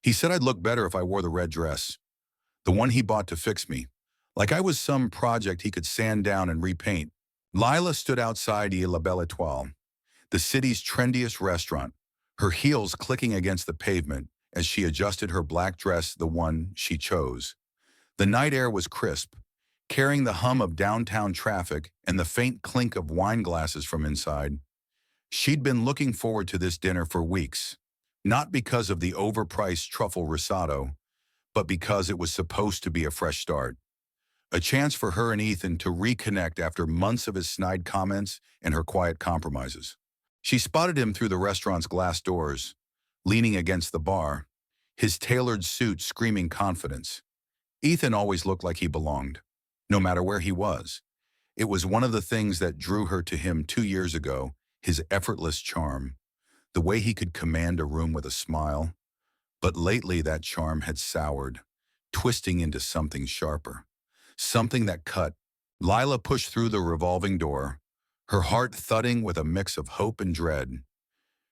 He said I'd look better if I wore the red dress, the one he bought to fix me, like I was some project he could sand down and repaint. Lila stood outside La Belle Etoile, the city's trendiest restaurant, her heels clicking against the pavement as she adjusted her black dress, the one she chose. The night air was crisp, carrying the hum of downtown traffic and the faint clink of wine glasses from inside. She'd been looking forward to this dinner for weeks, not because of the overpriced truffle risotto, but because it was supposed to be a fresh start. A chance for her and Ethan to reconnect after months of his snide comments and her quiet compromises. She spotted him through the restaurant's glass doors, leaning against the bar, his tailored suit screaming confidence. Ethan always looked like he belonged, no matter where he was. It was one of the things that drew her to him 2 years ago, his effortless charm, the way he could command a room with a smile. But lately that charm had soured, twisting into something sharper, something that cut. Lila pushed through the revolving door, her heart thudding with a mix of hope and dread.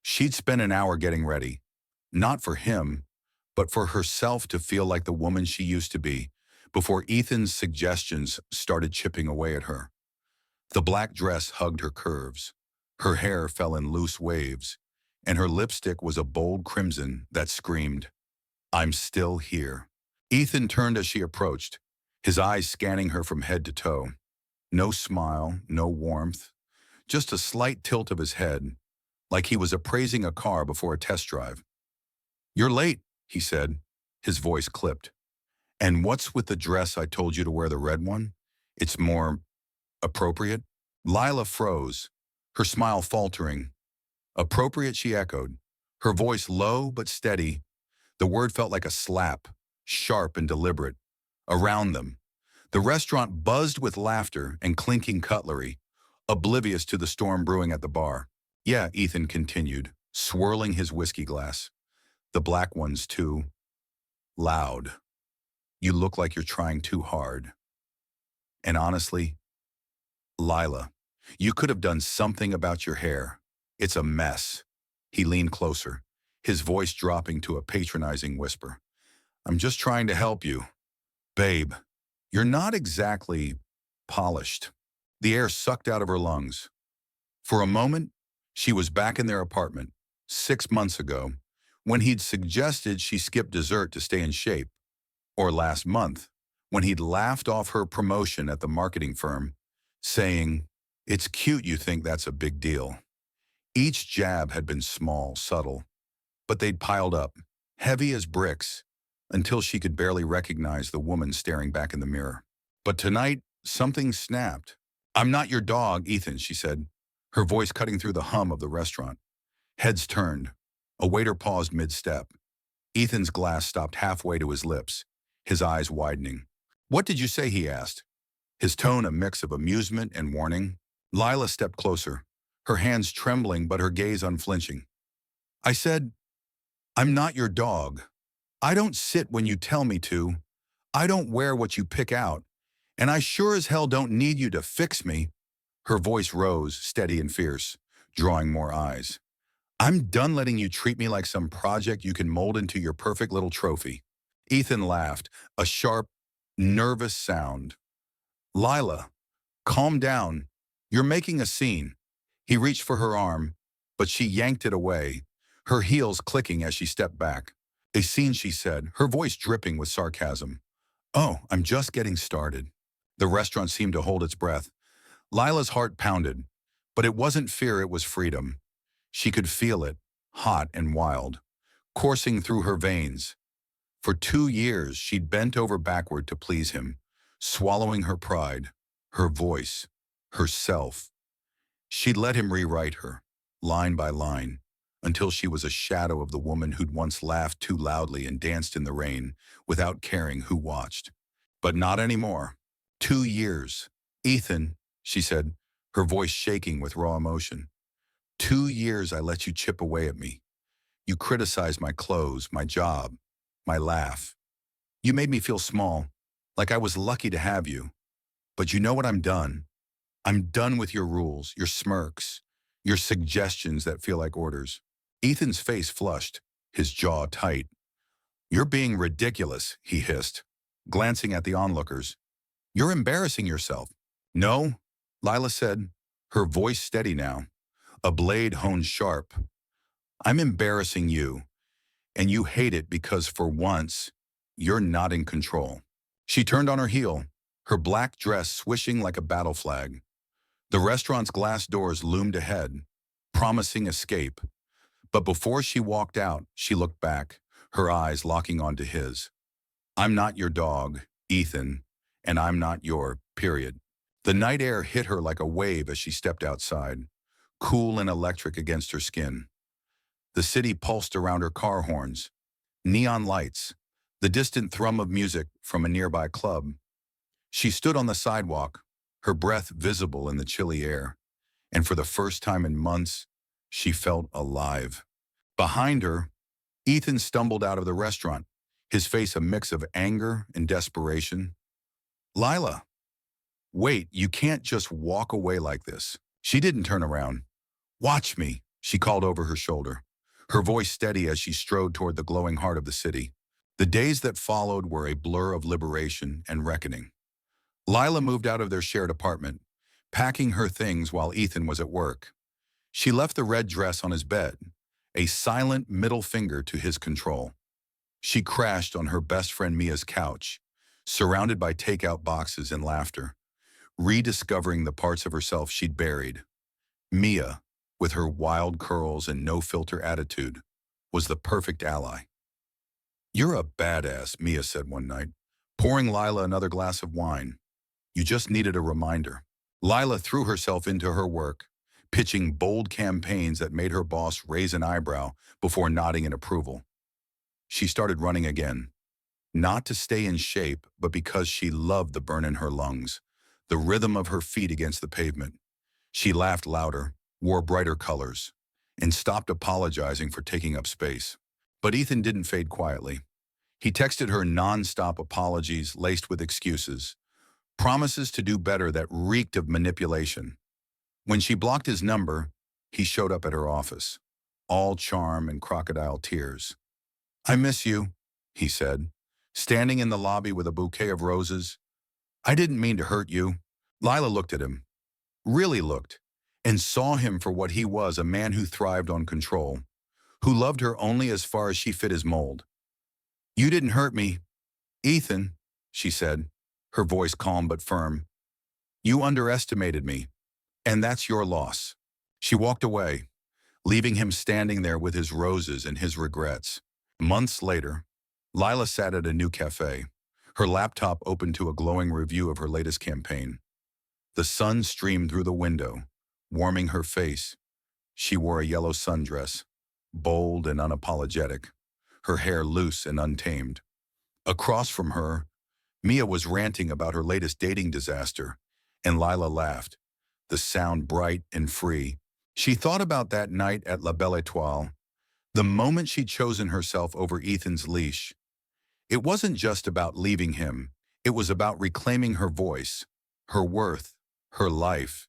She'd spent an hour getting ready, not for him, but for herself to feel like the woman she used to be, before Ethan's suggestions started chipping away at her. The black dress hugged her curves. Her hair fell in loose waves, and her lipstick was a bold crimson that screamed, "I'm still here." Ethan turned as she approached, his eyes scanning her from head to toe. No smile, no warmth, just a slight tilt of his head, like he was appraising a car before a test drive. "You're late," he said, his voice clipped. "And what's with the dress I told you to wear, the red one? It's more appropriate?" Lila froze, her smile faltering. "Appropriate," she echoed, her voice low but steady. The word felt like a slap, sharp and deliberate. Around them, the restaurant buzzed with laughter and clinking cutlery, oblivious to the storm brewing at the bar. "Yeah," Ethan continued, swirling his whiskey glass. "The black one's too loud. You look like you're trying too hard. And honestly, Lila, you could have done something about your hair. It's a mess." He leaned closer, his voice dropping to a patronizing whisper. "I'm just trying to help you. Babe, you're not exactly polished." The air sucked out of her lungs. For a moment, she was back in their apartment, 6 months ago, when he'd suggested she skip dessert to stay in shape. Or last month, when he'd laughed off her promotion at the marketing firm, saying, "It's cute you think that's a big deal." Each jab had been small, subtle, but they'd piled up, heavy as bricks, until she could barely recognize the woman staring back in the mirror. But tonight, something snapped. "I'm not your dog, Ethan," she said, her voice cutting through the hum of the restaurant. Heads turned. A waiter paused mid-step. Ethan's glass stopped halfway to his lips, his eyes widening. "What did you say?" he asked, his tone a mix of amusement and warning. Lila stepped closer, her hands trembling but her gaze unflinching. "I said, I'm not your dog. I don't sit when you tell me to. I don't wear what you pick out. And I sure as hell don't need you to fix me." Her voice rose, steady and fierce, drawing more eyes. "I'm done letting you treat me like some project you can mold into your perfect little trophy." Ethan laughed, a sharp, nervous sound. "Lila, calm down. You're making a scene." He reached for her arm, but she yanked it away, her heels clicking as she stepped back. "A scene," she said, her voice dripping with sarcasm. "Oh, I'm just getting started." The restaurant seemed to hold its breath. Lila's heart pounded, but it wasn't fear, it was freedom. She could feel it, hot and wild, coursing through her veins. For 2 years, she'd bent over backward to please him, swallowing her pride, her voice, herself. She'd let him rewrite her, line by line, until she was a shadow of the woman who'd once laughed too loudly and danced in the rain without caring who watched. But not anymore. 2 years. "Ethan," she said, her voice shaking with raw emotion. 2 years I let you chip away at me. You criticized my clothes, my job, my laugh. You made me feel small, like I was lucky to have you. But you know what? I'm done. I'm done with your rules, your smirks, your suggestions that feel like orders." Ethan's face flushed, his jaw tight. "You're being ridiculous," he hissed, glancing at the onlookers. "You're embarrassing yourself." "No," Lila said, her voice steady now, a blade honed sharp. "I'm embarrassing you, and you hate it because for once, you're not in control." She turned on her heel, her black dress swishing like a battle flag. The restaurant's glass doors loomed ahead, promising escape. But before she walked out, she looked back, her eyes locking onto his. "I'm not your dog, Ethan, and I'm not your period." The night air hit her like a wave as she stepped outside, cool and electric against her skin. The city pulsed around her car horns, neon lights, the distant thrum of music from a nearby club. She stood on the sidewalk, her breath visible in the chilly air, and for the first time in months, she felt alive. Behind her, Ethan stumbled out of the restaurant, his face a mix of anger and desperation. "Lila, wait, you can't just walk away like this." She didn't turn around. "Watch me," she called over her shoulder, her voice steady as she strode toward the glowing heart of the city. The days that followed were a blur of liberation and reckoning. Lila moved out of their shared apartment, packing her things while Ethan was at work. She left the red dress on his bed, a silent middle finger to his control. She crashed on her best friend Mia's couch, surrounded by takeout boxes and laughter, rediscovering the parts of herself she'd buried. Mia, with her wild curls and no-filter attitude, was the perfect ally. "You're a badass," Mia said one night, pouring Lila another glass of wine. "You just needed a reminder." Lila threw herself into her work, pitching bold campaigns that made her boss raise an eyebrow before nodding in approval. She started running again, not to stay in shape, but because she loved the burn in her lungs, the rhythm of her feet against the pavement. She laughed louder, wore brighter colors, and stopped apologizing for taking up space. But Ethan didn't fade quietly. He texted her non-stop apologies laced with excuses, promises to do better that reeked of manipulation. When she blocked his number, he showed up at her office, all charm and crocodile tears. "I miss you," he said, standing in the lobby with a bouquet of roses. "I didn't mean to hurt you." Lila looked at him, really looked, and saw him for what he was, a man who thrived on control, who loved her only as far as she fit his mold. "You didn't hurt me, Ethan," she said, her voice calm but firm. "You underestimated me, and that's your loss." She walked away, leaving him standing there with his roses and his regrets. Months later, Lila sat at a new cafe, her laptop open to a glowing review of her latest campaign. The sun streamed through the window, warming her face. She wore a yellow sundress, bold and unapologetic, her hair loose and untamed. Across from her, Mia was ranting about her latest dating disaster, and Lila laughed, the sound bright and free. She thought about that night at La Belle Étoile, the moment she'd chosen herself over Ethan's leash. It wasn't just about leaving him, it was about reclaiming her voice, her worth, her life.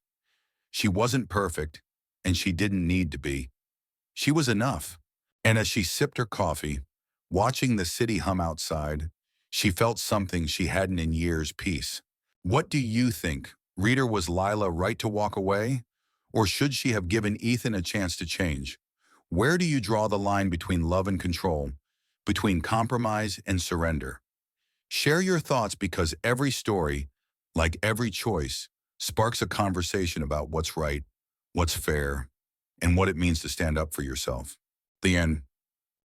She wasn't perfect, and she didn't need to be. She was enough. And as she sipped her coffee, watching the city hum outside, she felt something she hadn't in years: peace. What do you think? Reader, was Lila right to walk away? Or should she have given Ethan a chance to change? Where do you draw the line between love and control, between compromise and surrender? Share your thoughts, because every story, like every choice, sparks a conversation about what's right, what's fair, and what it means to stand up for yourself. The end.